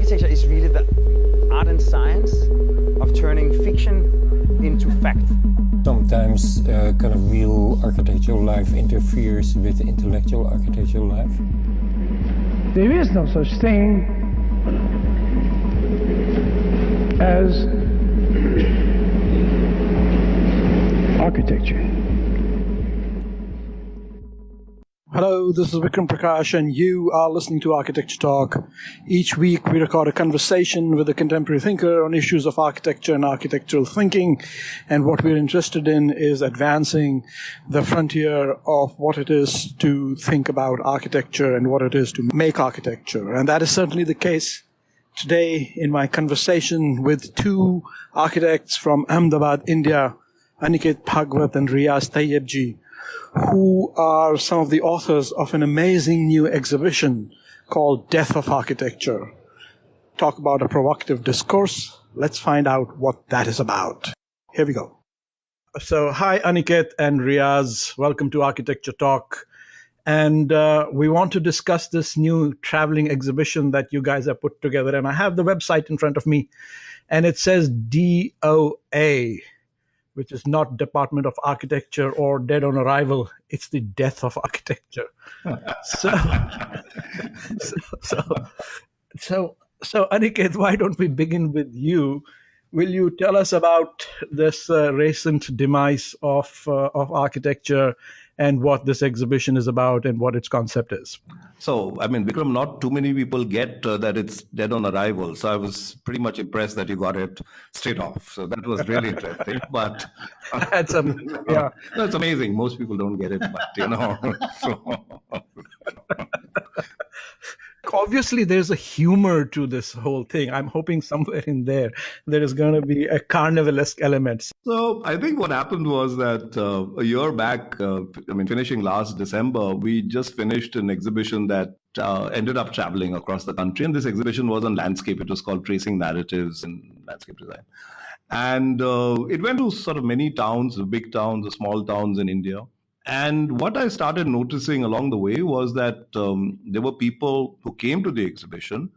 Architecture is really the art and science of turning fiction into fact. Sometimes kind of real architectural life interferes with intellectual architectural life. There is no such thing as architecture. Hello, this is Vikram Prakash, and you are listening to Architecture Talk. Each week, we record a conversation with a contemporary thinker on issues of architecture and architectural thinking. And what we're interested in is advancing the frontier of what it is to think about architecture and what it is to make architecture. And that is certainly the case today in my conversation with two architects from Ahmedabad, India, Anikat Bhagwat and Riyaz Tayyibji, who are some of the authors of an amazing new exhibition called Death of Architecture. Talk about a provocative discourse. Let's find out what that is about. Here we go. So, hi, Anikat and Riyaz. Welcome to Architecture Talk. And we want to discuss this new traveling exhibition that you guys have put together. And I have the website in front of me. And it says DOA, which is not Department of Architecture or Dead on Arrival. It's the Death of Architecture. So Aniket, why don't we begin with you? Will you tell us about this recent demise of architecture and what this exhibition is about and what its concept is? So, I mean, Vikram, not too many people get that it's Dead on Arrival. So I was pretty much impressed that you got it straight off. So that was really interesting. But That's yeah. no, it's amazing. Most people don't get it, but so. Obviously, there's a humor to this whole thing. I'm hoping somewhere in there is going to be a carnivalesque element. So I think what happened was that a year back, finishing last December, we just finished an exhibition that ended up traveling across the country. And this exhibition was on landscape. It was called Tracing Narratives in Landscape Design. And it went to sort of many towns, the big towns, the small towns in India. And what I started noticing along the way was that there were people who came to the exhibition,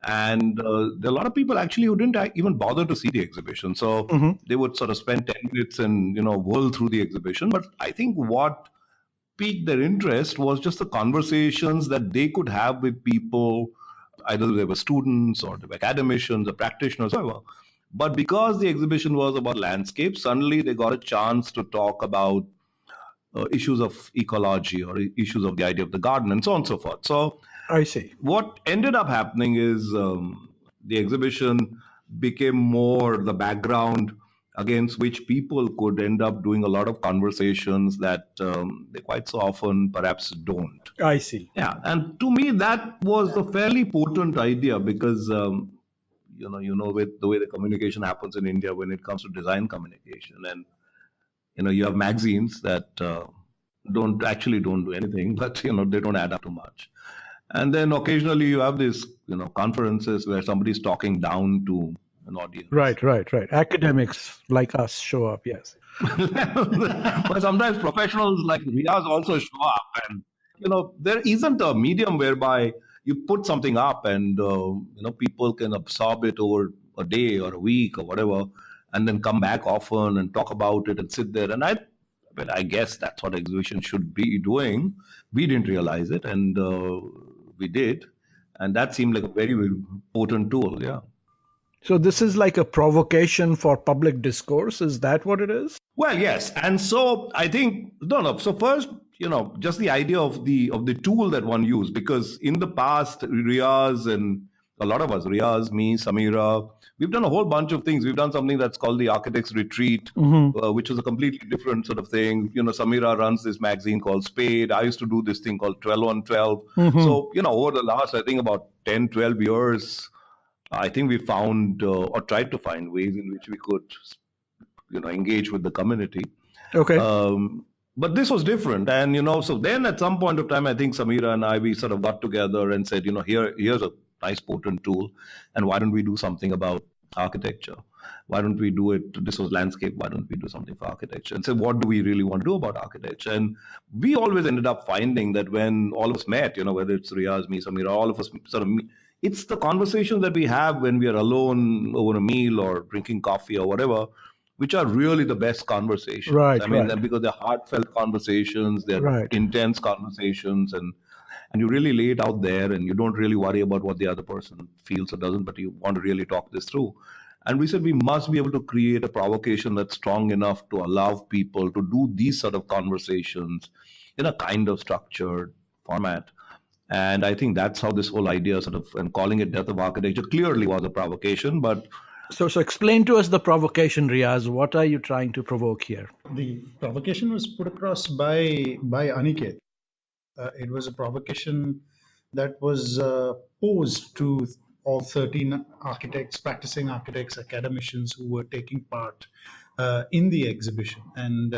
and there are a lot of people actually who didn't even bother to see the exhibition. So they would sort of spend 10 minutes and whirl through the exhibition. But I think what piqued their interest was just the conversations that they could have with people, either they were students or they were academicians or practitioners, whatever. But because the exhibition was about landscape, suddenly they got a chance to talk about issues of ecology or issues of the idea of the garden and so on and so forth. So I see. What ended up happening is the exhibition became more the background against which people could end up doing a lot of conversations that they quite so often perhaps don't. I see. Yeah, and to me that was a fairly potent idea because with the way the communication happens in India when it comes to design communication, and you have magazines that don't do anything, but they don't add up too much. And then occasionally you have these conferences where somebody's talking down to an audience. Right. Academics like us show up, yes. But sometimes professionals like Riyaz also show up, and there isn't a medium whereby you put something up and people can absorb it over a day or a week or whatever, and then come back often and talk about it and sit there. And I guess that's what exhibition should be doing. We didn't realize it, and we did. And that seemed like a very, very potent tool, yeah. So this is like a provocation for public discourse. Is that what it is? Well, yes. And so I think, no. So first, just the idea of the tool that one used, because in the past, Riyaz and a lot of us, Riyaz, me, Samira, we've done a whole bunch of things. We've done something that's called the Architects Retreat, which is a completely different sort of thing. Samira runs this magazine called Spade. I used to do this thing called 12 on 12. So, over the last, I think about 10, 12 years, I think we found or tried to find ways in which we could, engage with the community. Okay. But this was different. And, so then at some point of time, I think Samira and I, we sort of got together and said, here's a nice potent tool, and why don't we do something about architecture? why don't we do it? This was landscape. Why don't we do something for architecture? And so what do we really want to do about architecture? And we always ended up finding that when all of us met, whether it's Riyaz, me, Samira, all of us sort of meet, it's the conversations that we have when we are alone over a meal or drinking coffee or whatever, which are really the best conversations. Right, I mean, right. because they're heartfelt conversations, they're Right. intense conversations, and you really lay it out there, and you don't really worry about what the other person feels or doesn't, but you want to really talk this through. And we said we must be able to create a provocation that's strong enough to allow people to do these sort of conversations in a kind of structured format. And I think that's how this whole idea sort of, and calling it death of architecture clearly was a provocation, but So explain to us the provocation, Riyaz. What are you trying to provoke here? The provocation was put across by Anikat. It was a provocation that was posed to all 13 architects, practicing architects, academicians who were taking part in the exhibition. And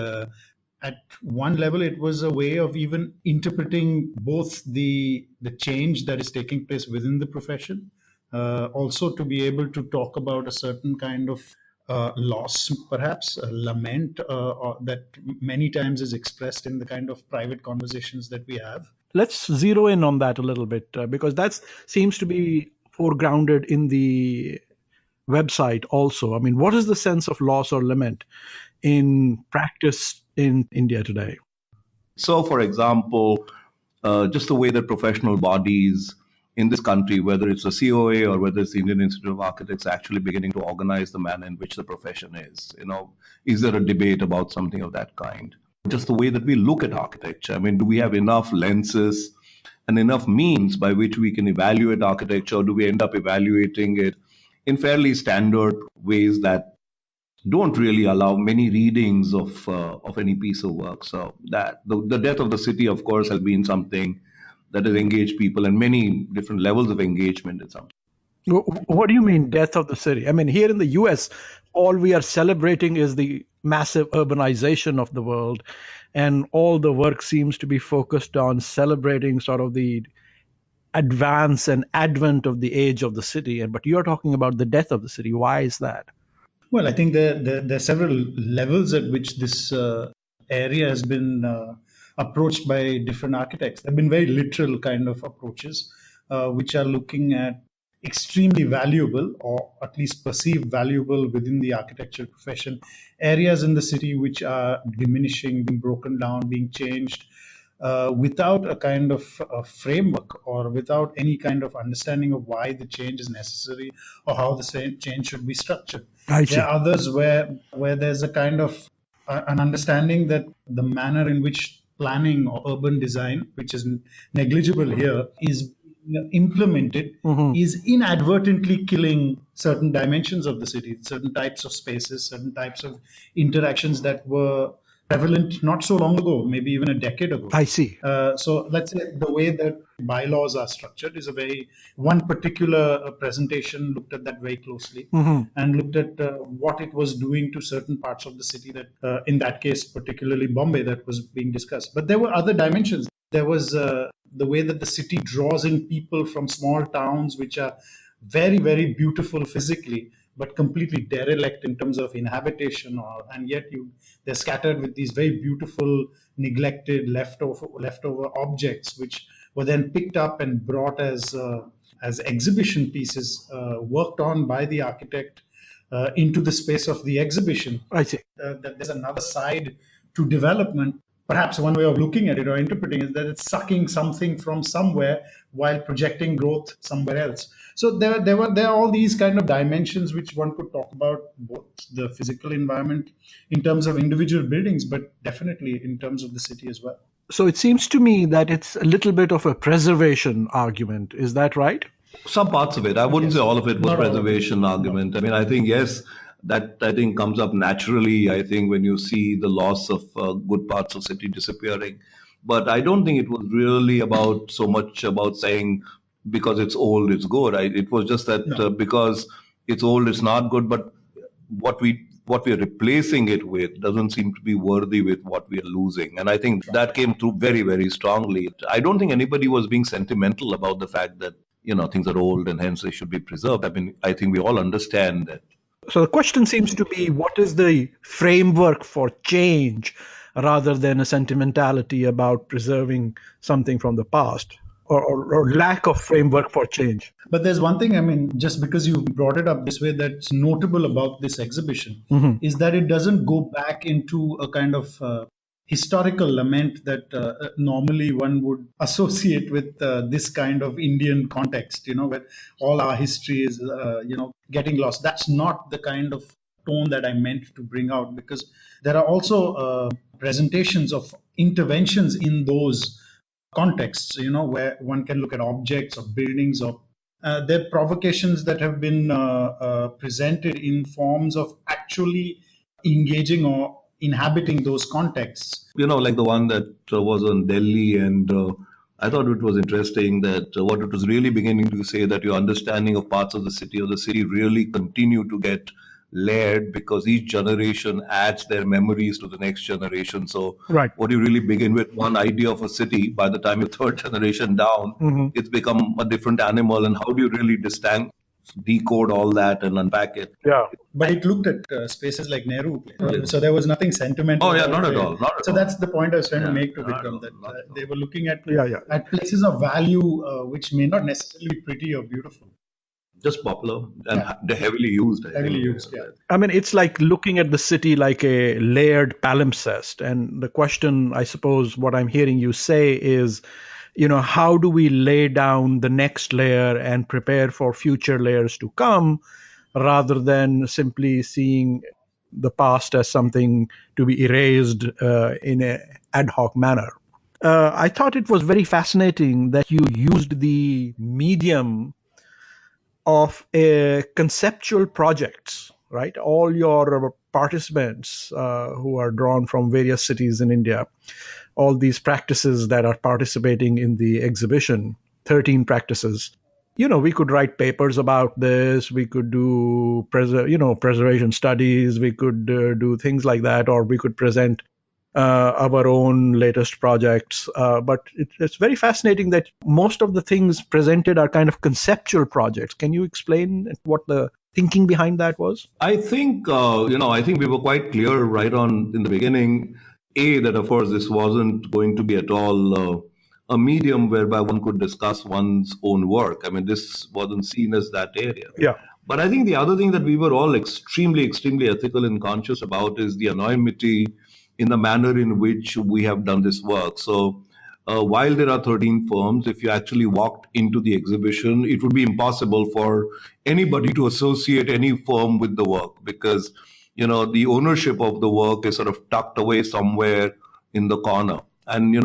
at one level, it was a way of even interpreting both the change that is taking place within the profession, also to be able to talk about a certain kind of loss, perhaps a lament that many times is expressed in the kind of private conversations that we have. Let's zero in on that a little bit because that seems to be foregrounded in the website also. I mean, what is the sense of loss or lament in practice in India today? so, for example, just the way that professional bodies in this country, whether it's the COA or whether it's the Indian Institute of Architects, actually beginning to organize the manner in which the profession is. Is there a debate about something of that kind? Just the way that we look at architecture. I mean, do we have enough lenses and enough means by which we can evaluate architecture, or do we end up evaluating it in fairly standard ways that don't really allow many readings of any piece of work? So that the death of the city, of course, has been something that has engaged people and many different levels of engagement in something. What do you mean, death of the city? I mean, here in the US, all we are celebrating is the massive urbanization of the world, and all the work seems to be focused on celebrating sort of the advance and advent of the age of the city. But you're talking about the death of the city. Why is that? Well, I think there are several levels at which this area has been approached by different architects. There have been very literal kind of approaches, which are looking at extremely valuable, or at least perceived valuable within the architectural profession, areas in the city which are diminishing, being broken down, being changed, without a kind of framework or without any kind of understanding of why the change is necessary or how the change should be structured. I see. There are others where there's a kind of an understanding that the manner in which planning or urban design, which is negligible here, is implemented, is inadvertently killing certain dimensions of the city, certain types of spaces, certain types of interactions that were prevalent not so long ago, maybe even a decade ago. I see. So let's say the way that bylaws are structured is one particular presentation looked at that very closely and looked at what it was doing to certain parts of the city that, in that case, particularly Bombay, that was being discussed. But there were other dimensions. There was the way that the city draws in people from small towns, which are very, very beautiful physically, but completely derelict in terms of inhabitation, and yet they're scattered with these very beautiful, neglected, leftover objects, which were then picked up and brought as exhibition pieces, worked on by the architect into the space of the exhibition. I see. That there's another side to development. Perhaps one way of looking at it or interpreting is that it's sucking something from somewhere while projecting growth somewhere else. So there are all these kind of dimensions which one could talk about, both the physical environment in terms of individual buildings, but definitely in terms of the city as well. So it seems to me that it's a little bit of a preservation argument. Is that right? Some parts of it. I wouldn't say all of it was preservation argument. I mean, I think, yes, that I think comes up naturally, I think, when you see the loss of good parts of city disappearing. But I don't think it was really about so much about saying because it's old, it's good. It was just that because it's old, it's not good. But what we are replacing it with doesn't seem to be worthy with what we are losing. And I think that came through very, very strongly. I don't think anybody was being sentimental about the fact that, things are old and hence they should be preserved. I mean, I think we all understand that So the question seems to be, what is the framework for change rather than a sentimentality about preserving something from the past, or lack of framework for change? But there's one thing, I mean, just because you brought it up this way, that's notable about this exhibition is that it doesn't go back into a kind of historical lament that normally one would associate with this kind of Indian context, where all our history is, getting lost. That's not the kind of tone that I meant to bring out, because there are also presentations of interventions in those contexts, where one can look at objects or buildings, or there are provocations that have been presented in forms of actually engaging or inhabiting those contexts. Like the one that was on Delhi, and I thought it was interesting that what it was really beginning to say, that your understanding of parts of the city really continue to get layered, because each generation adds their memories to the next generation. So Right. what you really begin with one idea of a city, by the time you're third generation down, it's become a different animal. And how do you really decode all that and unpack it? Yeah. But it looked at spaces like Nehru Place. So there was nothing sentimental. Oh, yeah, about not at it. all. Not at So all. that's the point I was trying to Yeah, make to not at Vikram, all, that not at all. they were looking at Yeah. at places of value which may not necessarily be pretty or beautiful. Just popular and they're heavily used. I Heavily think. used, yeah. I mean, it's like looking at the city like a layered palimpsest. And the question, I suppose, what I'm hearing you say is, how do we lay down the next layer and prepare for future layers to come, rather than simply seeing the past as something to be erased in an ad hoc manner? I thought it was very fascinating that you used the medium of conceptual projects, right? All your participants who are drawn from various cities in India, all these practices that are participating in the exhibition, 13 practices. We could write papers about this. We could do, preservation studies. We could do things like that, or we could present our own latest projects. But it's very fascinating that most of the things presented are kind of conceptual projects. Can you explain what the thinking behind that was? I think I think we were quite clear right on in the beginning. That of course this wasn't going to be at all a medium whereby one could discuss one's own work. I mean, this wasn't seen as that area. Yeah. But I think the other thing that we were all extremely, extremely ethical and conscious about is the anonymity in the manner in which we have done this work. So while there are 13 firms, if you actually walked into the exhibition, it would be impossible for anybody to associate any firm with the work, because the ownership of the work is sort of tucked away somewhere in the corner. And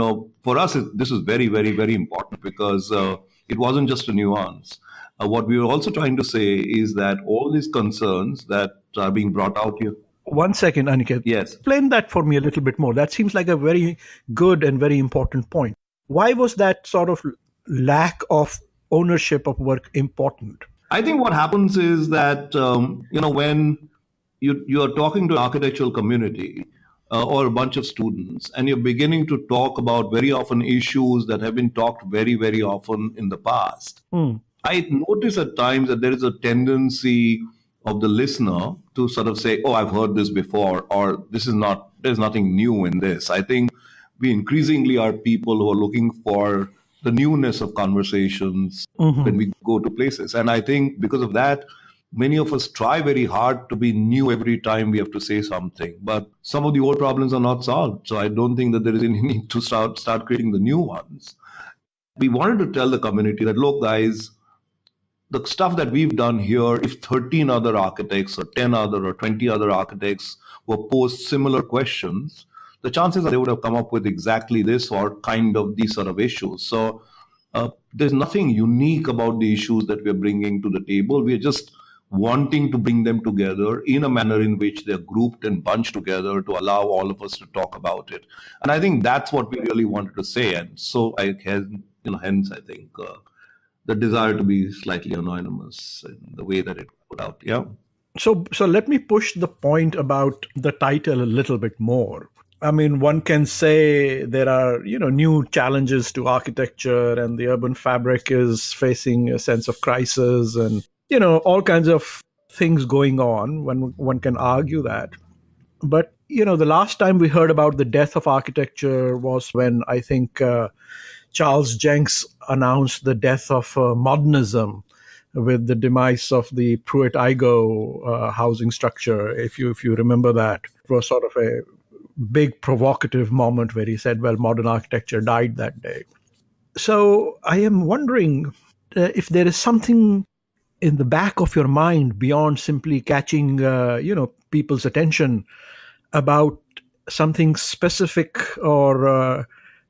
for us, this is very, very, very important, because it wasn't just a nuance. What we were also trying to say is that all these concerns that are being brought out here. 1 second, Aniket. Yes. Explain that for me a little bit more. That seems like a very good and very important point. Why was that sort of lack of ownership of work important? I think what happens is that, when you are talking to an architectural community or a bunch of students, and you're beginning to talk about very often issues that have been talked very, very often in the past, I notice at times that there is a tendency of the listener to sort of say, oh, I've heard this before, or there's nothing new in this. I think we increasingly are people who are looking for the newness of conversations when we go to places. And I think because of that, many of us try very hard to be new every time we have to say something. But some of the old problems are not solved. So I don't think that there is any need to start creating the new ones. We wanted to tell the community that, look, guys, the stuff that we've done here, if 13 other architects or 10 other or 20 other architects were posed similar questions, the chances are they would have come up with exactly this or kind of these sort of issues. So there's nothing unique about the issues that we're bringing to the table. We're just wanting to bring them together in a manner in which they're grouped and bunched together to allow all of us to talk about it. And I think that's what we really wanted to say. And so hence I think the desire to be slightly anonymous in the way that it put out. Yeah. So let me push the point about the title a little bit more. I mean, one can say there are, new challenges to architecture, and the urban fabric is facing a sense of crisis, and, all kinds of things going on. One can argue that. But, the last time we heard about the death of architecture was when I think Charles Jenks announced the death of modernism with the demise of the Pruitt-Igoe housing structure. If you remember that, it was sort of a big provocative moment where he said, well, modern architecture died that day. So I am wondering if there is something in the back of your mind beyond simply catching, people's attention about something specific or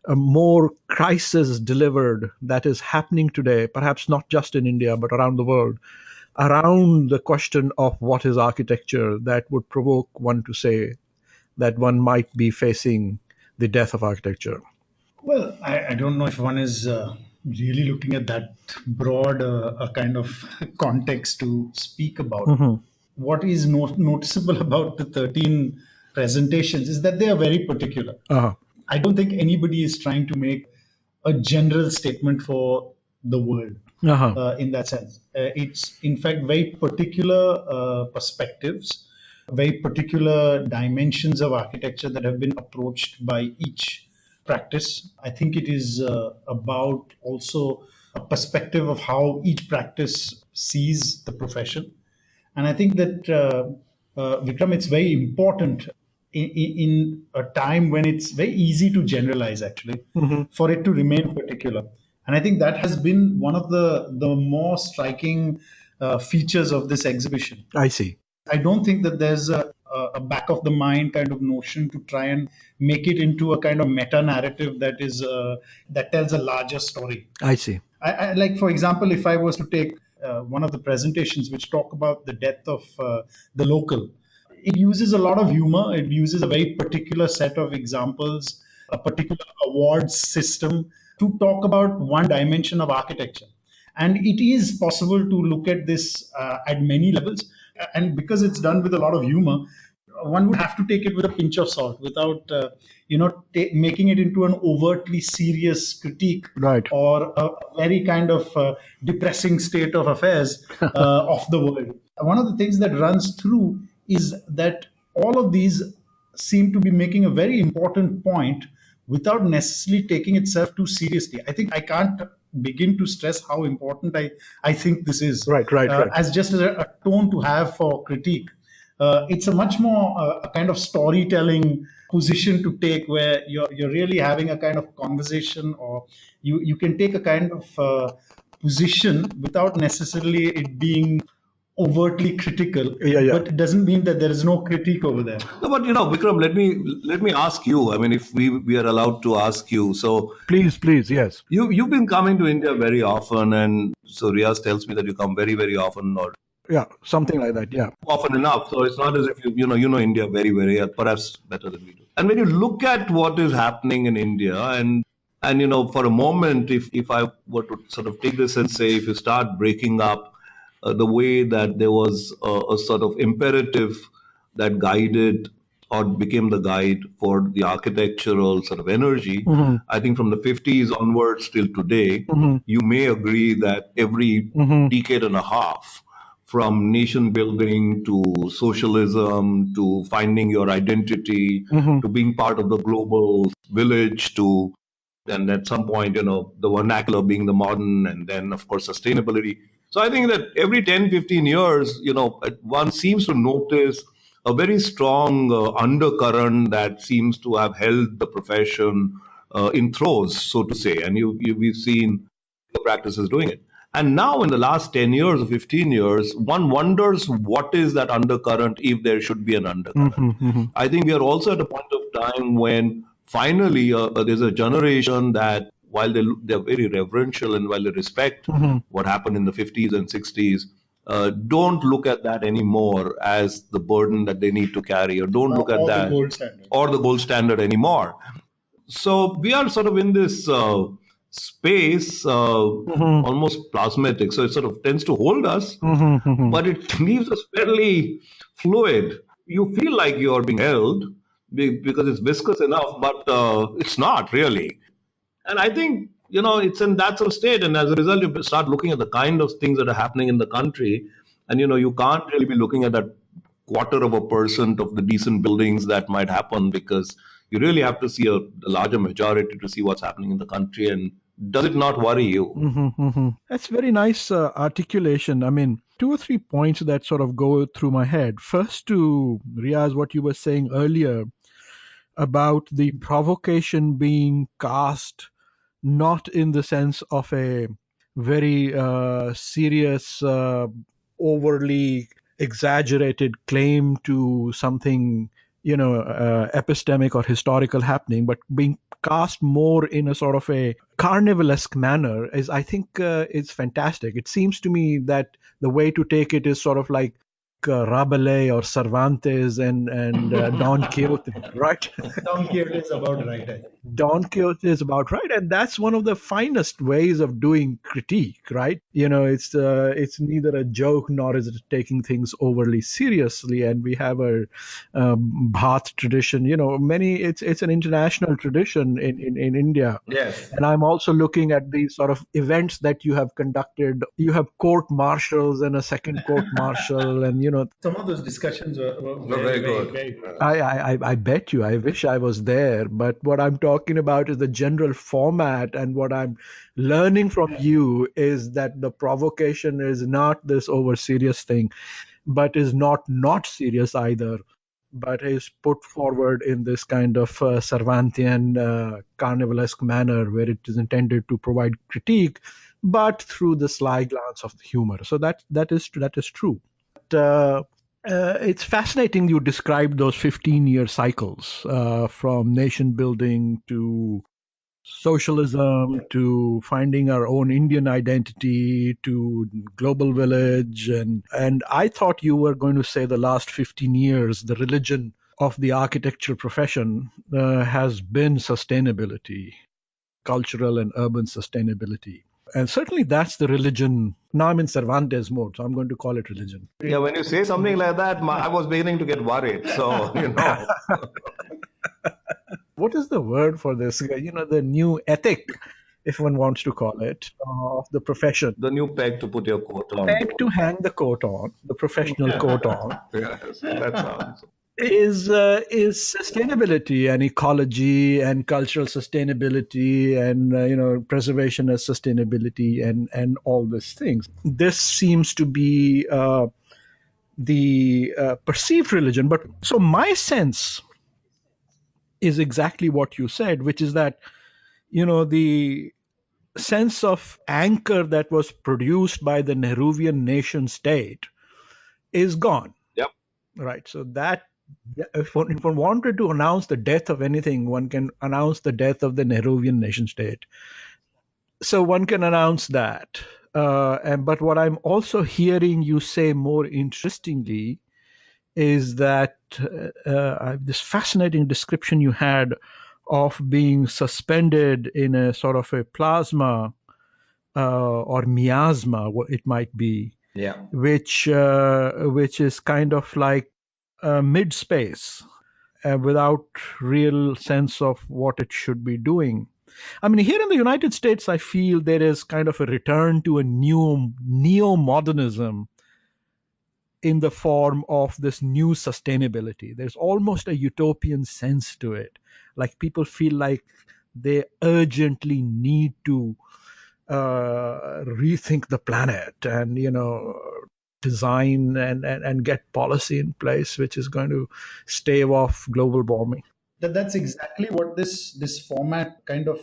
a more crisis delivered that is happening today, perhaps not just in India, but around the world, around the question of what is architecture, that would provoke one to say that one might be facing the death of architecture. Well, I don't know if one is really looking at that broad a kind of context to speak about. What is noticeable about the 13 presentations is that they are very particular. I don't think anybody is trying to make a general statement for the world in that sense. It's, in fact, very particular perspectives, very particular dimensions of architecture that have been approached by each practice. I think it is about also a perspective of how each practice sees the profession. And I think that, Vikram, it's very important in a time when it's very easy to generalize, actually, for it to remain particular. And I think that has been one of the more striking features of this exhibition. I see. I don't think that there's a back of the mind kind of notion to try and make it into a kind of meta narrative that is that tells a larger story. I see. I like, for example, if I was to take one of the presentations which talk about the death of the local, it uses a lot of humor. It uses a very particular set of examples, a particular awards system to talk about one dimension of architecture. And it is possible to look at this at many levels. And because it's done with a lot of humor, one would have to take it with a pinch of salt without, making it into an overtly serious critique, right, or a very kind of depressing state of affairs of the world. One of the things that runs through is that all of these seem to be making a very important point without necessarily taking itself too seriously. I think I can't begin to stress how important I think this is. Right. As just a tone to have for critique. It's a much more a kind of storytelling position to take, where you're really having a kind of conversation, or you can take a kind of position without necessarily it being overtly critical. But it doesn't mean that there is no critique over there. No, but Vikram, let me ask you. I mean, if we are allowed to ask you, so please, yes. You've been coming to India very often, and so Riyaz tells me that you come very, very often, or something like that. Yeah, often enough. So it's not as if you know India very, very perhaps better than we do. And when you look at what is happening in India, and for a moment, if I were to sort of take this and say, if you start breaking up the way that there was a sort of imperative that guided or became the guide for the architectural sort of energy, I think from the 50s onwards till today, you may agree that every decade and a half, from nation building to socialism to finding your identity to being part of the global village and at some point, the vernacular being the modern, and then of course sustainability. So I think that every 10, 15 years, one seems to notice a very strong undercurrent that seems to have held the profession in throes, so to say. And we've seen the practices doing it. And now in the last 10 years or 15 years, one wonders what is that undercurrent, if there should be an undercurrent. I think we are also at a point of time when finally there's a generation that, while they're very reverential and while they respect what happened in the 50s and 60s, don't look at that anymore as the burden that they need to carry, or don't look at that or the gold standard anymore. So we are sort of in this space, almost plasmatic. So it sort of tends to hold us, but it leaves us fairly fluid. You feel like you're being held because it's viscous enough, but it's not really. And I think, it's in that sort of state. And as a result, you start looking at the kind of things that are happening in the country. And you can't really be looking at that 0.25% of the decent buildings that might happen, because you really have to see a larger majority to see what's happening in the country. And does it not worry you? That's very nice articulation. I mean, two or three points that sort of go through my head. First, to Riyaz, what you were saying earlier about the provocation being cast not in the sense of a very serious, overly exaggerated claim to something, epistemic or historical happening, but being cast more in a sort of a carnivalesque manner is, I think, is fantastic. It seems to me that the way to take it is sort of like Rabelais or Cervantes and Don Quixote, right? Don Quixote is about right, I think. Don Quixote is about right, and that's one of the finest ways of doing critique, right? It's neither a joke nor is it taking things overly seriously. And we have a Bhaat tradition. It's an international tradition in India. Yes. And I'm also looking at these sort of events that you have conducted. You have court martials and a second court martial, and Some of those discussions were very good. Very good. I bet you. I wish I was there. But what I'm talking about is the general format, and what I'm learning from you is that the provocation is not this over serious thing, but is not serious either, but is put forward in this kind of Cervantian carnivalesque manner, where it is intended to provide critique, but through the sly glance of the humor. So that is true. But, it's fascinating you described those 15-year cycles, from nation building to socialism to finding our own Indian identity to global village. And I thought you were going to say the last 15 years, the religion of the architecture profession has been sustainability, cultural and urban sustainability. And certainly that's the religion. Now I'm in Cervantes mode, so I'm going to call it religion. Yeah, when you say something like that, I was beginning to get worried. So, What is the word for this? The new ethic, if one wants to call it, of the profession. The new peg to put your coat on. Peg to hang the coat on, the professional coat on, Yes, that sounds. is sustainability and ecology and cultural sustainability and preservation as sustainability and all these things. This seems to be the perceived religion. But so my sense is exactly what you said, which is that the sense of anchor that was produced by the Nehruvian nation state is gone. Yep. Right. So that if one wanted to announce the death of anything, one can announce the death of the Nehruvian nation state. So one can announce that. But what I'm also hearing you say more interestingly is that this fascinating description you had of being suspended in a sort of a plasma or miasma, what it might be, Yeah. which is kind of like mid space, without real sense of what it should be doing. I mean, here in the United States, I feel there is kind of a return to a new neo-modernism in the form of this new sustainability. There's almost a utopian sense to it. Like people feel like they urgently need to rethink the planet and, design and get policy in place which is going to stave off global warming. That's exactly what this format kind of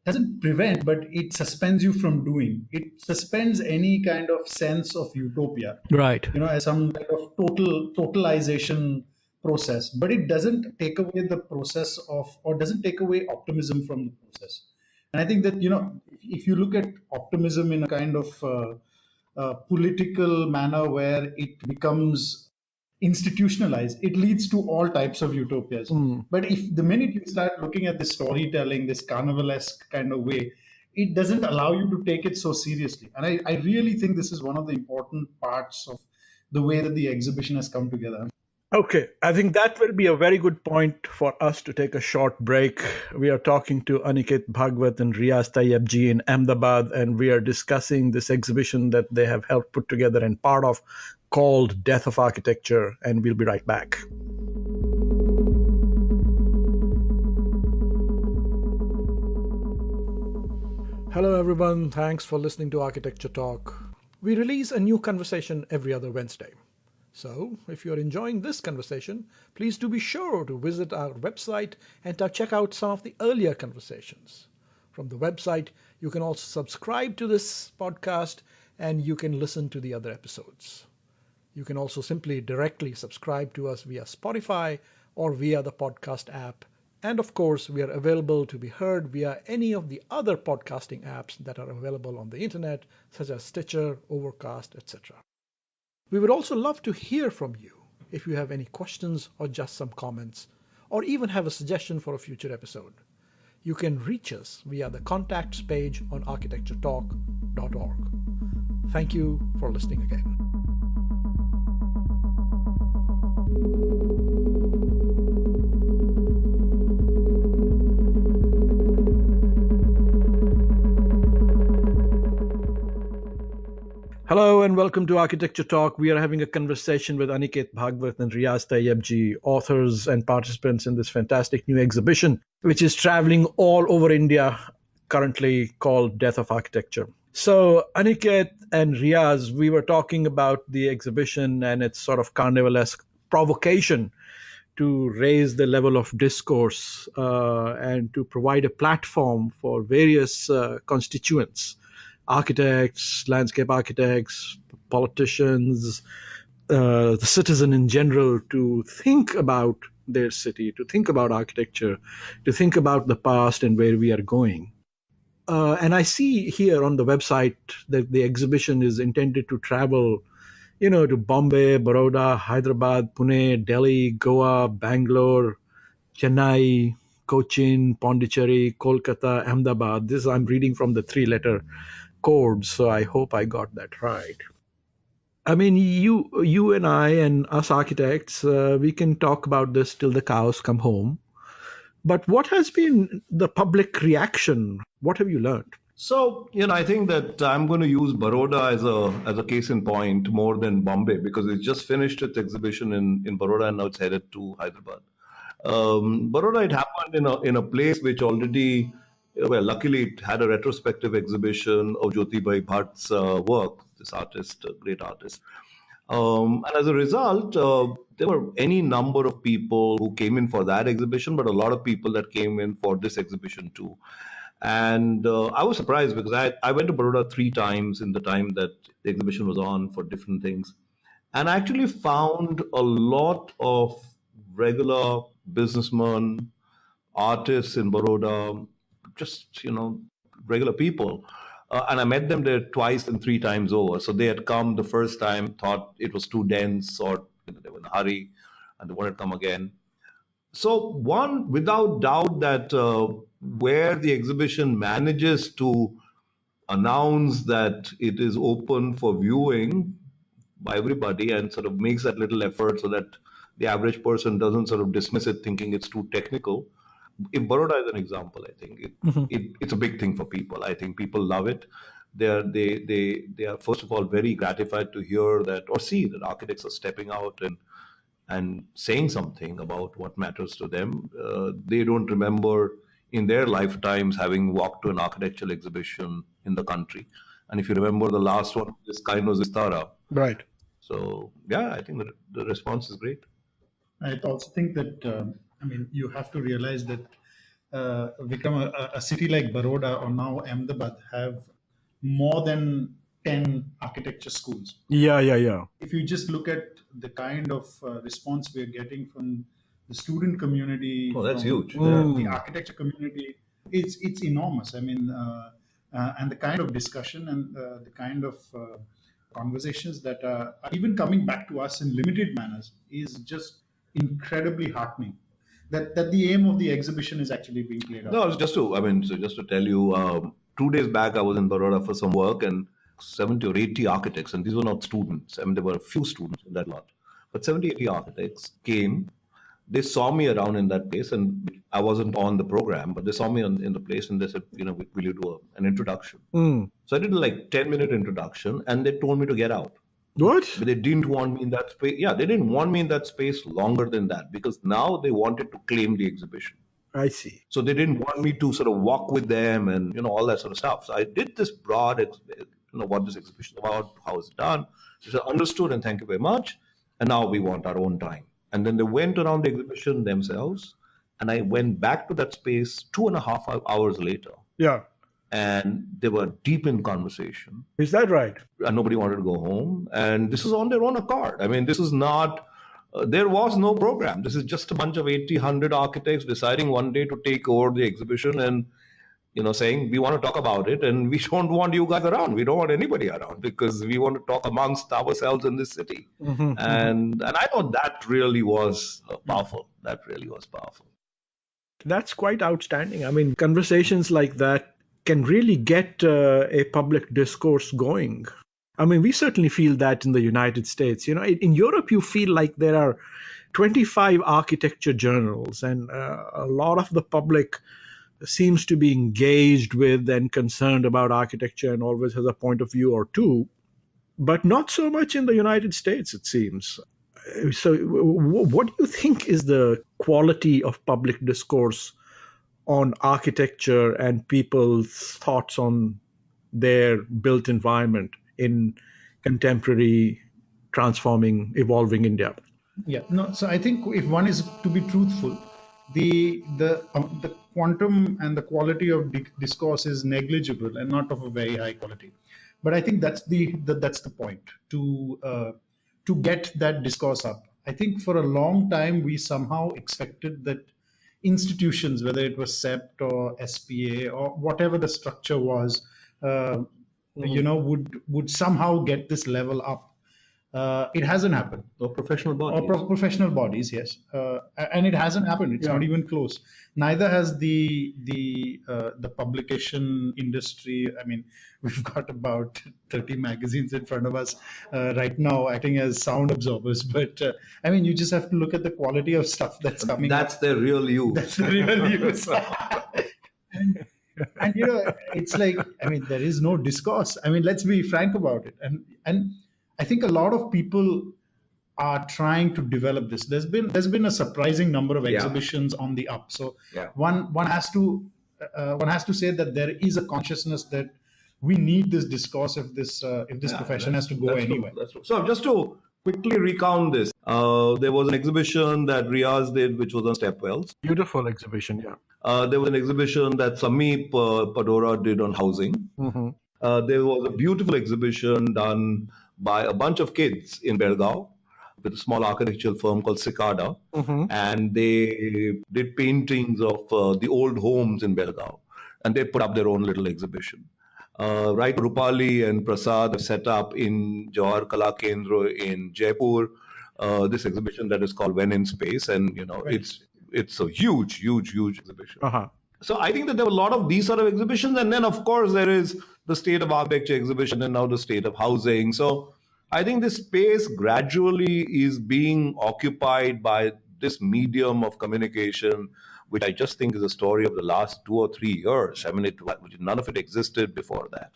doesn't prevent, but it suspends you from doing. It suspends any kind of sense of utopia, Right. as some kind of totalization process. But it doesn't take away the process of, or doesn't take away optimism from the process. And I think that if you look at optimism in a kind of political manner where it becomes institutionalized, it leads to all types of utopias. But if the minute you start looking at this storytelling, this carnivalesque kind of way, it doesn't allow you to take it so seriously. And I really think this is one of the important parts of the way that the exhibition has come together. Okay, I think that will be a very good point for us to take a short break. We are talking to Anikat Bhagwat and Riyaz Tayyibji in Ahmedabad, and we are discussing this exhibition that they have helped put together and part of called Death of Architecture, and we'll be right back. Hello, everyone. Thanks for listening to Architecture Talk. We release a new conversation every other Wednesday. So, if you're enjoying this conversation, please do be sure to visit our website and to check out some of the earlier conversations. From the website, you can also subscribe to this podcast and you can listen to the other episodes. You can also simply directly subscribe to us via Spotify or via the podcast app. And of course, we are available to be heard via any of the other podcasting apps that are available on the internet, such as Stitcher, Overcast, etc. We would also love to hear from you if you have any questions or just some comments, or even have a suggestion for a future episode. You can reach us via the contacts page on architecturetalk.org. Thank you for listening again. Hello and welcome to Architecture Talk. We are having a conversation with Anikat Bhagwat and Riyaz Tayyibji, authors and participants in this fantastic new exhibition, which is traveling all over India, currently called Death of Architecture. So, Anikat and Riyaz, we were talking about the exhibition and its sort of carnivalesque provocation to raise the level of discourse and to provide a platform for various constituents. Architects, landscape architects, politicians, the citizen in general, to think about their city, to think about architecture, to think about the past and where we are going. And I see here on the website that the exhibition is intended to travel, to Bombay, Baroda, Hyderabad, Pune, Delhi, Goa, Bangalore, Chennai, Cochin, Pondicherry, Kolkata, Ahmedabad. This I'm reading from the three-letter code, so I hope I got that right. I mean, you and I and us architects, we can talk about this till the cows come home. But what has been the public reaction? What have you learned? So, I think that I'm going to use Baroda as a case in point more than Bombay because it just finished its exhibition in Baroda and now it's headed to Hyderabad. Baroda, it happened in a place which already, well, luckily it had a retrospective exhibition of Jyotibai Bhatt's work, this artist, great artist. And as a result, there were any number of people who came in for that exhibition, but a lot of people that came in for this exhibition too. And I was surprised because I went to Baroda 3 times in the time that the exhibition was on for different things. And I actually found a lot of regular businessmen, artists in Baroda, just, regular people. And I met them there twice and 3 times over. So they had come the first time, thought it was too dense or they were in a hurry and they wanted to come again. So one, without doubt, that where the exhibition manages to announce that it is open for viewing by everybody and sort of makes that little effort so that the average person doesn't sort of dismiss it thinking it's too technical. If Baroda is an example, I think it's a big thing for people. I think people love it. They are first of all very gratified to hear that or see that architects are stepping out and saying something about what matters to them. They don't remember in their lifetimes having walked to an architectural exhibition in the country. And if you remember the last one, this kind was Istara. Right. So, yeah, I think the response is great. I also think that, you have to realize that Vikram, a city like Baroda or now Ahmedabad have more than 10 architecture schools. Yeah. If you just look at the kind of response we're getting from the student community, Oh, that's huge. The architecture community, it's enormous. And the kind of discussion and the kind of conversations that are even coming back to us in limited manners is just incredibly heartening. That the aim of the exhibition is actually being played out. No, it's just to tell you, 2 days back I was in Baroda for some work and 70 or 80 architects, and these were not students. There were a few students in that lot, but 70, 80 architects came. They saw me around in that place, and I wasn't on the program, but they saw me in the place, and they said, will you do an introduction? So I did like 10-minute introduction, and they told me to get out. What? But they didn't want me in that space. Yeah, they didn't want me in that space longer than that, because now they wanted to claim the exhibition. I see. So they didn't want me to sort of walk with them and, all that sort of stuff. So I did this broad, what this exhibition is about, how it's done. They said, understood, and thank you very much. And now we want our own time. And then they went around the exhibition themselves. And I went back to that space 2.5 hours later. Yeah. And they were deep in conversation. Is that right? And nobody wanted to go home. And this is on their own accord. I mean, this is not... there was no program. This is just a bunch of 80, 100 architects deciding one day to take over the exhibition and, saying, we want to talk about it, and we don't want you guys around. We don't want anybody around, because we want to talk amongst ourselves in this city. And I thought that really was powerful. That really was powerful. That's quite outstanding. I mean, conversations like that can really get a public discourse going. I mean, we certainly feel that in the United States. In Europe, you feel like there are 25 architecture journals, and a lot of the public seems to be engaged with and concerned about architecture and always has a point of view or two, but not so much in the United States, it seems. So what do you think is the quality of public discourse on architecture and people's thoughts on their built environment in contemporary, transforming, evolving India? Yeah, no. So I think if one is to be truthful, the quantum and the quality of discourse is negligible and not of a very high quality. But I think that's the point to get that discourse up. I think for a long time we somehow expected that institutions, whether it was SEPT or SPA or whatever the structure was, would somehow get this level up. It hasn't happened. Or professional bodies. Or professional bodies, yes. And it hasn't happened. It's not even close. Neither has the publication industry. I mean, we've got about 30 magazines in front of us right now acting as sound absorbers. But I mean, you just have to look at the quality of stuff that's coming. That's their real use. That's the real use. And it's like, I mean, there is no discourse. I mean, let's be frank about it. And I think a lot of people are trying to develop this. There's been a surprising number of exhibitions on the up. So one has to say that there is a consciousness that we need this discourse if this profession has to go anywhere. So just to quickly recount this, there was an exhibition that Riyaz did, which was on stepwells. Beautiful exhibition, yeah. There was an exhibition that Sameep Padora did on housing. There was a beautiful exhibition done by a bunch of kids in Belgaum with a small architectural firm called Cicada. And they did paintings of the old homes in Belgaum. And they put up their own little exhibition. Right, Rupali and Prasad have set up in Jawahar Kala Kendra in Jaipur this exhibition that is called When in Space. And, it's a huge, huge, huge exhibition. So I think that there were a lot of these sort of exhibitions. And then, of course, there is the State of Architecture exhibition and now the State of Housing. So I think this space gradually is being occupied by this medium of communication, which I just think is a story of the last 2 or 3 years. I mean, none of it existed before that.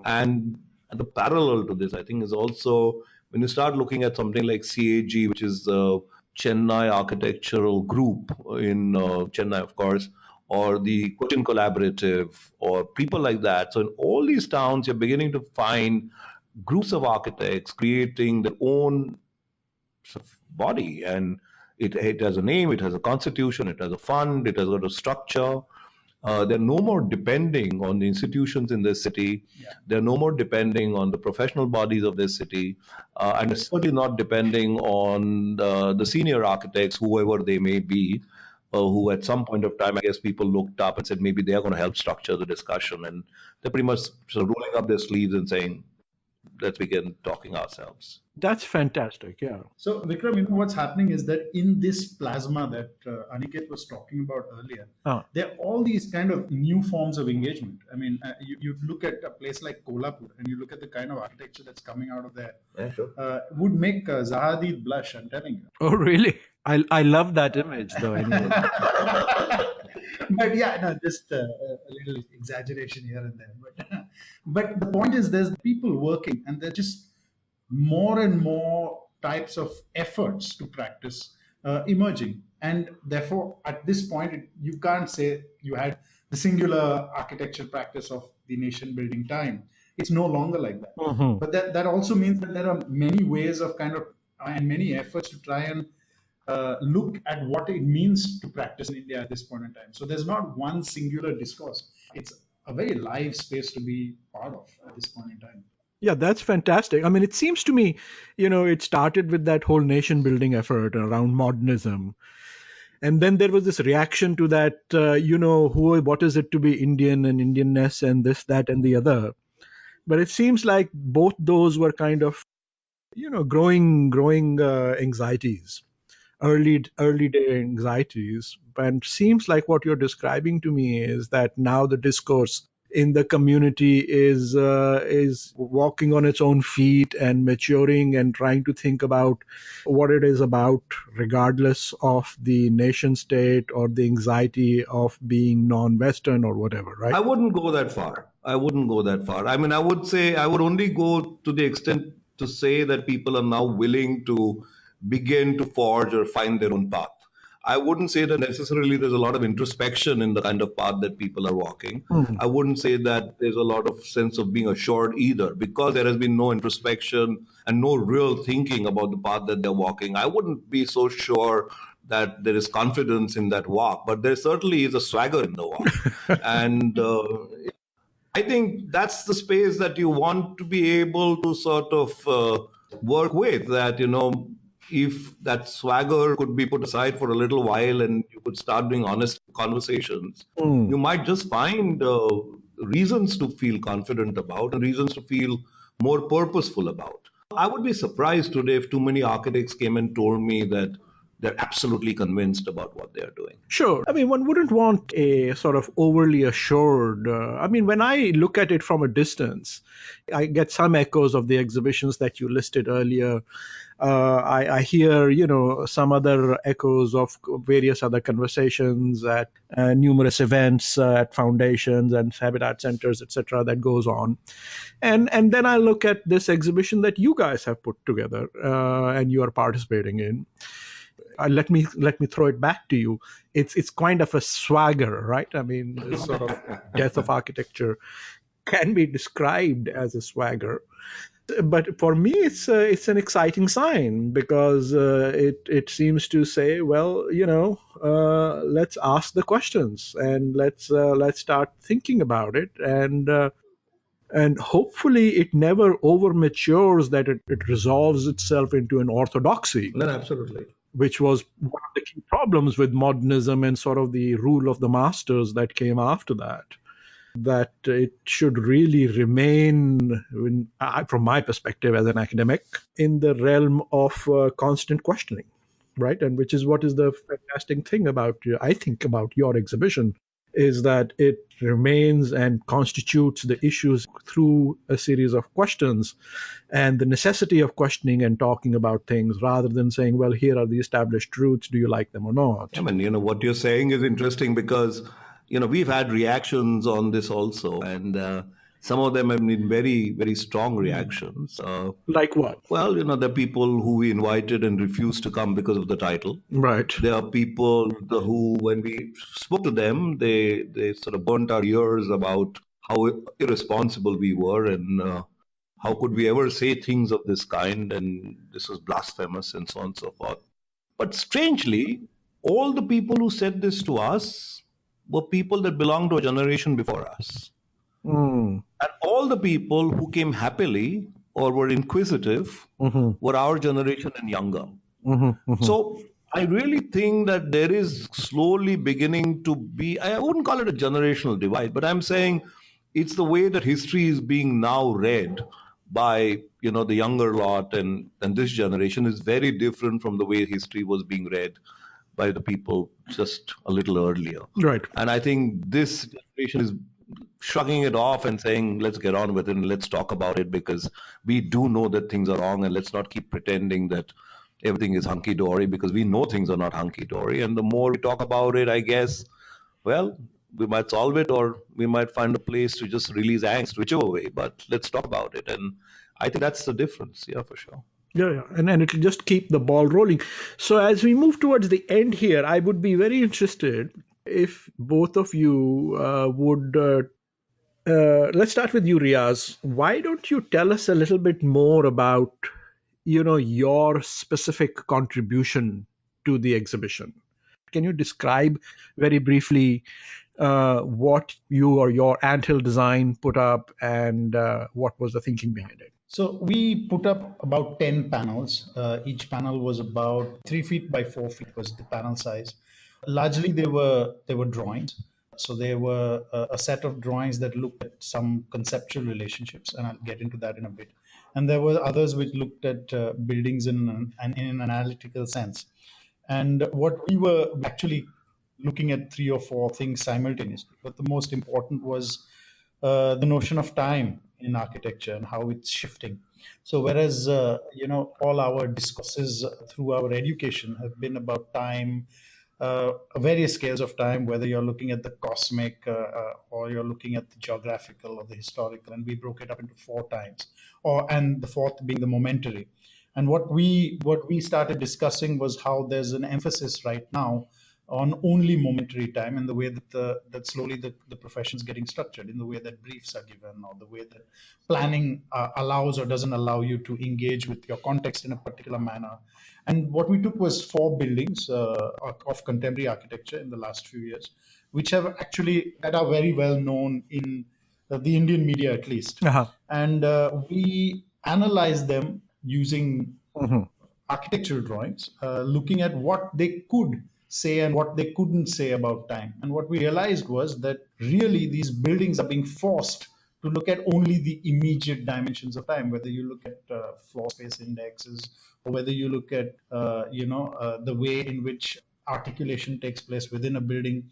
And the parallel to this, I think, is also when you start looking at something like CAG, which is the Chennai Architectural Group in Chennai, of course, or the Cochin Collaborative, or people like that. So in all these towns, you're beginning to find groups of architects creating their own sort of body. And it has a name, it has a constitution, it has a fund, it has got a structure. They're no more depending on the institutions in this city. They're no more depending on the professional bodies of this city. And certainly not depending on the senior architects, whoever they may be. Who at some point of time, I guess people looked up and said maybe they are going to help structure the discussion. And they're pretty much sort of rolling up their sleeves and saying, let's begin talking ourselves. That's fantastic. Yeah. So, Vikram, what's happening is that in this plasma that Aniket was talking about earlier, there are all these kind of new forms of engagement. I mean, you look at a place like Kolhapur and you look at the kind of architecture that's coming out of there. Yeah, sure. Would make Zahadid blush, I'm telling you. Oh, really? I love that image, though. Anyway. But yeah, no, just a little exaggeration here and there. But the point is, there's people working, and they're just more and more types of efforts to practice emerging. And therefore, at this point, you can't say you had the singular architecture practice of the nation building time. It's no longer like that. Mm-hmm. But that also means that there are many ways of and many efforts to try and look at what it means to practice in India at this point in time. So there's not one singular discourse. It's a very live space to be part of at this point in time. Yeah, that's fantastic. I mean, it seems to me, it started with that whole nation building effort around modernism. And then there was this reaction to that, what is it to be Indian and Indianness and this, that, and the other. But it seems like both those were kind of, growing anxieties, early day anxieties. And seems like what you're describing to me is that now the discourse in the community is walking on its own feet and maturing and trying to think about what it is about, regardless of the nation state or the anxiety of being non-Western or whatever, right? I wouldn't go that far. I mean, I would say I would only go to the extent to say that people are now willing to begin to forge or find their own path. I wouldn't say that necessarily there's a lot of introspection in the kind of path that people are walking. Mm-hmm. I wouldn't say that there's a lot of sense of being assured either, because there has been no introspection and no real thinking about the path that they're walking. I wouldn't be so sure that there is confidence in that walk, but there certainly is a swagger in the walk. And I think that's the space that you want to be able to sort of work with, that, if that swagger could be put aside for a little while and you could start doing honest conversations, you might just find reasons to feel confident about and reasons to feel more purposeful about. I would be surprised today if too many architects came and told me that they're absolutely convinced about what they're doing. Sure. I mean, one wouldn't want a sort of overly assured. When I look at it from a distance, I get some echoes of the exhibitions that you listed earlier. I hear, some other echoes of various other conversations at numerous events at foundations and habitat centers, etc., that goes on. And then I look at this exhibition that you guys have put together and you are participating in. Let me throw it back to you. It's kind of a swagger, right? I mean, this sort of death of architecture can be described as a swagger. But for me, it's an exciting sign, because it seems to say, well, let's ask the questions and let's start thinking about it, and hopefully it never over matures, that it resolves itself into an orthodoxy. No, absolutely. Which was one of the key problems with modernism and sort of the rule of the masters that came after that. That it should really remain, from my perspective as an academic, in the realm of constant questioning, right? And which is what is the fantastic thing about your exhibition, is that it remains and constitutes the issues through a series of questions, and the necessity of questioning and talking about things, rather than saying, well, here are the established truths, do you like them or not? I mean, what you're saying is interesting, because we've had reactions on this also, and some of them have been very, very strong reactions. Like what? Well, there are people who we invited and refused to come because of the title. Right. There are people who, when we spoke to them, they sort of burnt our ears about how irresponsible we were, and how could we ever say things of this kind, and this was blasphemous, and so on and so forth. But strangely, all the people who said this to us were people that belonged to a generation before us. And all the people who came happily or were inquisitive were our generation and younger. So I really think that there is slowly beginning to be, I wouldn't call it a generational divide, but I'm saying it's the way that history is being now read by the younger lot and this generation is very different from the way history was being read by the people just a little earlier. Right. And I think this generation is shrugging it off and saying, let's get on with it and let's talk about it, because we do know that things are wrong, and let's not keep pretending that everything is hunky-dory, because we know things are not hunky-dory. And the more we talk about it, I guess, well, we might solve it, or we might find a place to just release angst, whichever way, but let's talk about it. And I think that's the difference. Yeah, for sure. Yeah. And it'll just keep the ball rolling. So as we move towards the end here, I would be very interested if both of you would, let's start with you, Riyaz. Why don't you tell us a little bit more about, your specific contribution to the exhibition? Can you describe very briefly what you or your anthill design put up, and what was the thinking behind it? So we put up about 10 panels. Each panel was about 3 feet by 4 feet was the panel size. Largely they were drawings. So they were a set of drawings that looked at some conceptual relationships, and I'll get into that in a bit. And there were others which looked at buildings in an analytical sense. And what we were actually looking at 3 or 4 things simultaneously. But the most important was the notion of time in architecture and how it's shifting. So whereas all our discourses through our education have been about time, various scales of time, whether you're looking at the cosmic or you're looking at the geographical or the historical, and we broke it up into 4 times, and the fourth being the momentary. And what we started discussing was how there's an emphasis right now on only momentary time, and the way that slowly the profession is getting structured, in the way that briefs are given, or the way that planning allows or doesn't allow you to engage with your context in a particular manner. And what we took was 4 buildings of contemporary architecture in the last few years, which that are very well known in the Indian media at least. Uh-huh. And we analyzed them using architectural drawings, looking at what they could say and what they couldn't say about time. And what we realized was that really these buildings are being forced to look at only the immediate dimensions of time, whether you look at floor space indexes, or whether you look at the way in which articulation takes place within a building.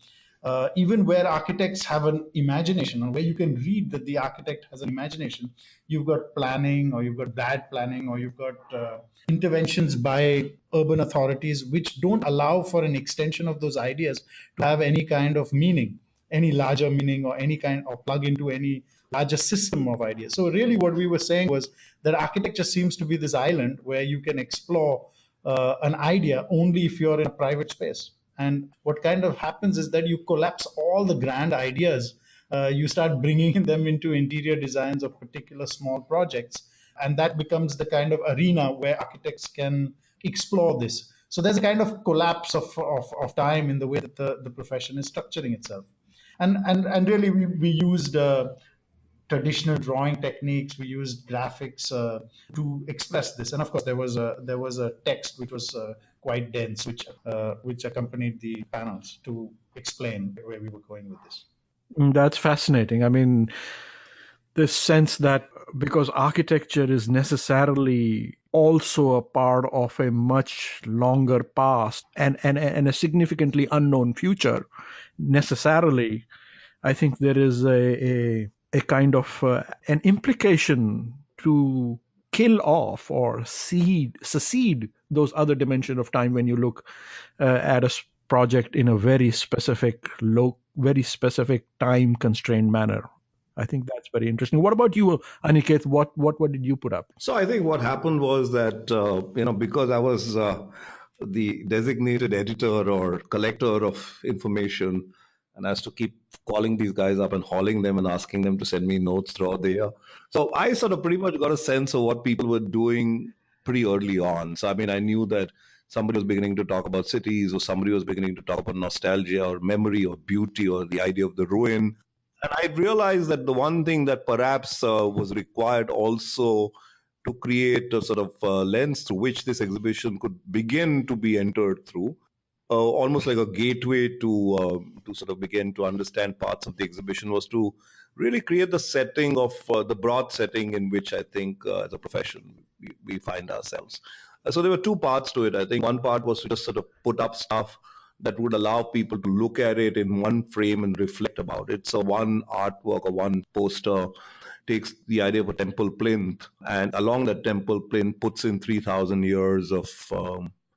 Even where architects have an imagination, or where you can read that the architect has an imagination, you've got planning, or you've got bad planning, or you've got interventions by urban authorities which don't allow for an extension of those ideas to have any kind of meaning, any larger meaning, or any kind, or plug into any larger system of ideas. So really what we were saying was that architecture seems to be this island where you can explore an idea only if you're in a private space. And what kind of happens is that you collapse all the grand ideas. You start bringing them into interior designs of particular small projects. And that becomes the kind of arena where architects can explore this. So there's a kind of collapse of time in the way that the profession is structuring itself. And really we used traditional drawing techniques. We used graphics to express this. And of course, there was a text which was quite dense, which accompanied the panels to explain where we were going with this. That's fascinating. I mean, this sense that because architecture is necessarily also a part of a much longer past and a significantly unknown future, necessarily, I think there is a kind of an implication to kill off or secede those other dimensions of time when you look at a project in a very specific time constrained manner. I think that's very interesting. What about you, Aniket? What did you put up? So I think what happened was that because I was the designated editor or collector of information, and I has to keep calling these guys up and hauling them and asking them to send me notes throughout the year. So I sort of pretty much got a sense of what people were doing pretty early on. So I mean, I knew that somebody was beginning to talk about cities, or somebody was beginning to talk about nostalgia or memory or beauty or the idea of the ruin. And I realized that the one thing that perhaps was required also to create a sort of lens through which this exhibition could begin to be entered through almost like a gateway to sort of begin to understand parts of the exhibition, was to really create the setting of the broad setting in which I think as a profession we find ourselves. So there were two parts to it. I think one part was to just sort of put up stuff that would allow people to look at it in one frame and reflect about it. So one artwork or one poster takes the idea of a temple plinth, and along that temple plinth puts in 3,000 years of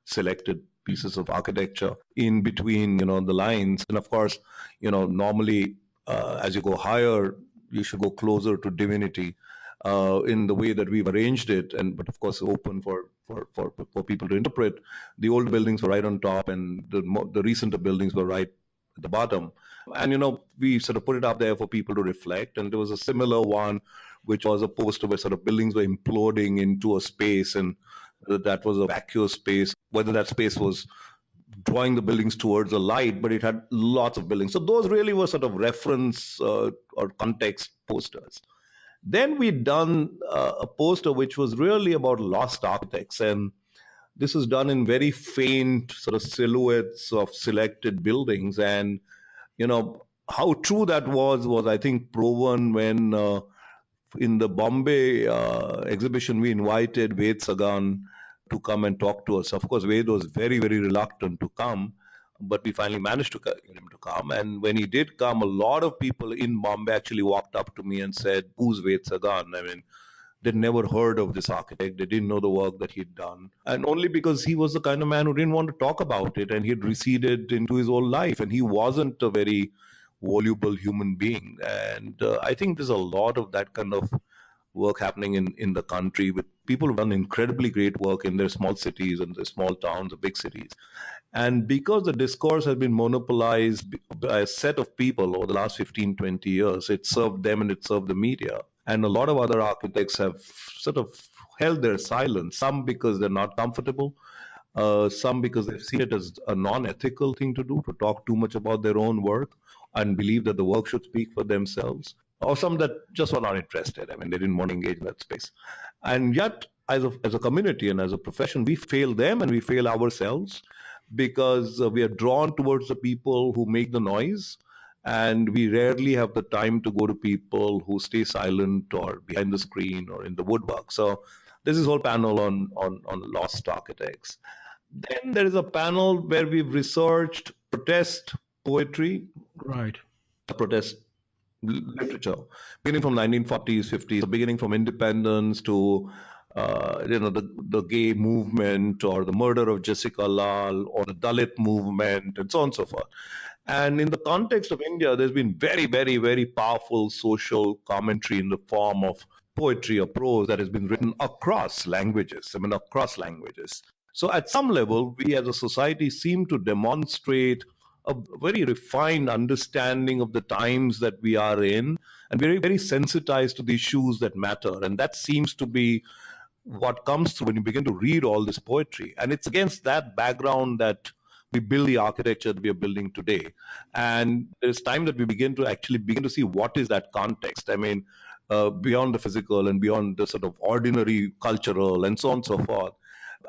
selected pieces of architecture in between, the lines. And of course, normally as you go higher, you should go closer to divinity in the way that we've arranged it, but of course open for people to interpret. The old buildings were right on top, and the recenter buildings were right at the bottom. And we sort of put it up there for people to reflect. And there was a similar one, which was a poster where sort of buildings were imploding into a space, and that was a vacuous space. Whether that space was drawing the buildings towards the light, but it had lots of buildings. So those really were sort of reference or context posters. Then we'd done a poster which was really about lost architects, and this was done in very faint sort of silhouettes of selected buildings. And how true that was I think proven when in the Bombay exhibition we invited Ved Sagan to come and talk to us. Of course, Ved was very, very reluctant to come, but we finally managed to get him to come. And when he did come, a lot of people in Bombay actually walked up to me and said, "Who's Ved Sagan?" I mean, they'd never heard of this architect. They didn't know the work that he'd done. And only because he was the kind of man who didn't want to talk about it, and he'd receded into his own life, and he wasn't a very voluble human being. And I think there's a lot of that kind of work happening in the country, with people who've done incredibly great work in their small cities and their small towns or big cities. And because the discourse has been monopolized by a set of people over the last 15, 20 years, it served them and it served the media. And a lot of other architects have sort of held their silence, some because they're not comfortable, some because they've seen it as a non-ethical thing to do, to talk too much about their own work and believe that the work should speak for themselves, or some that just were not interested. I mean, they didn't want to engage in that space. And yet, as a community and as a profession, we fail them and we fail ourselves, because we are drawn towards the people who make the noise, and we rarely have the time to go to people who stay silent or behind the screen or in the woodwork. So this is whole panel on lost architects. Then there is a panel where we've researched protest poetry, Right. protest literature, beginning from 1940s, 50s, beginning from independence to the gay movement, or the murder of Jessica Lal, or the Dalit movement, and so on and so forth. And in the context of India, there's been very, very, very powerful social commentary in the form of poetry or prose that has been written across languages. So at some level, we as a society seem to demonstrate a very refined understanding of the times that we are in, and very, very sensitized to the issues that matter. And that seems to be what comes through when you begin to read all this poetry. And it's against that background that we build the architecture that we are building today. And it's time that we begin to see what is that context. I mean, beyond the physical and beyond the sort of ordinary cultural and so on and so forth.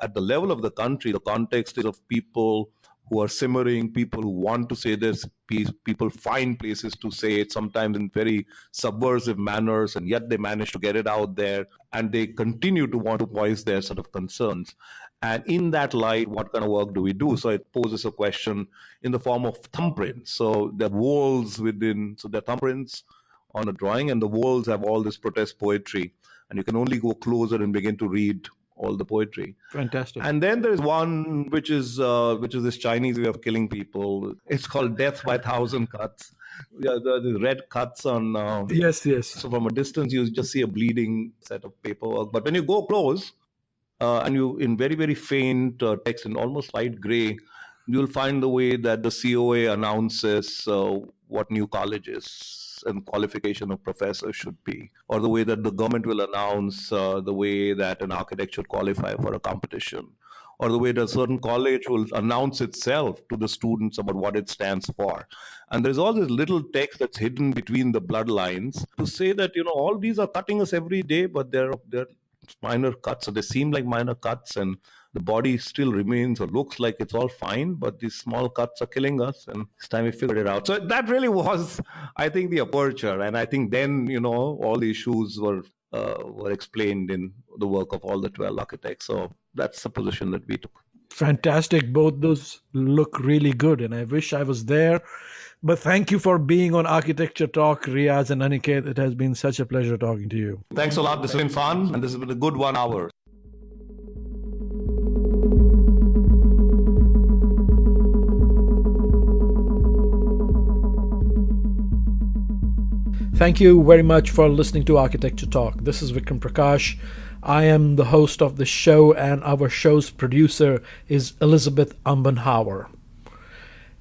At the level of the country, the context is of people who are simmering, people who want to say this piece, people find places to say it, sometimes in very subversive manners, and yet they manage to get it out there, and they continue to want to voice their sort of concerns. And in that light, what kind of work do we do? So it poses a question in the form of thumbprints. So the walls within, so the thumbprints on a drawing, and the walls have all this protest poetry, and you can only go closer and begin to read all the poetry. Fantastic. And then there is one which is this Chinese way of killing people. It's called Death by Thousand Cuts. Yeah, the red cuts on. Yes. So from a distance, you just see a bleeding set of paperwork. But when you go close, and you in very, very faint text in almost light gray, you'll find the way that the COA announces what new colleges and qualification of professors should be, or the way that the government will announce the way that an architect should qualify for a competition, or the way that a certain college will announce itself to the students about what it stands for. And there's all this little text that's hidden between the bloodlines to say that, all these are cutting us every day, but they're minor cuts, so they seem like minor cuts, and the body still remains or looks like it's all fine, but these small cuts are killing us, and it's time we figured it out. So that really was, I think, the aperture. And I think then, all the issues were explained in the work of all the 12 architects. So that's the position that we took. Fantastic. Both those look really good, and I wish I was there. But thank you for being on Architecture Talk, Riyaz and Aniket. It has been such a pleasure talking to you. Thanks a lot. This has been fun, and this has been a good 1 hour. Thank you very much for listening to Architecture Talk. This is Vikram Prakash. I am the host of the show, and our show's producer is Elizabeth Umbenhauer.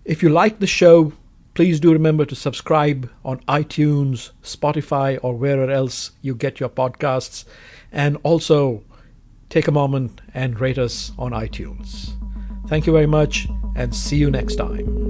If you like the show, please do remember to subscribe on iTunes, Spotify, or wherever else you get your podcasts. And also take a moment and rate us on iTunes. Thank you very much, and see you next time.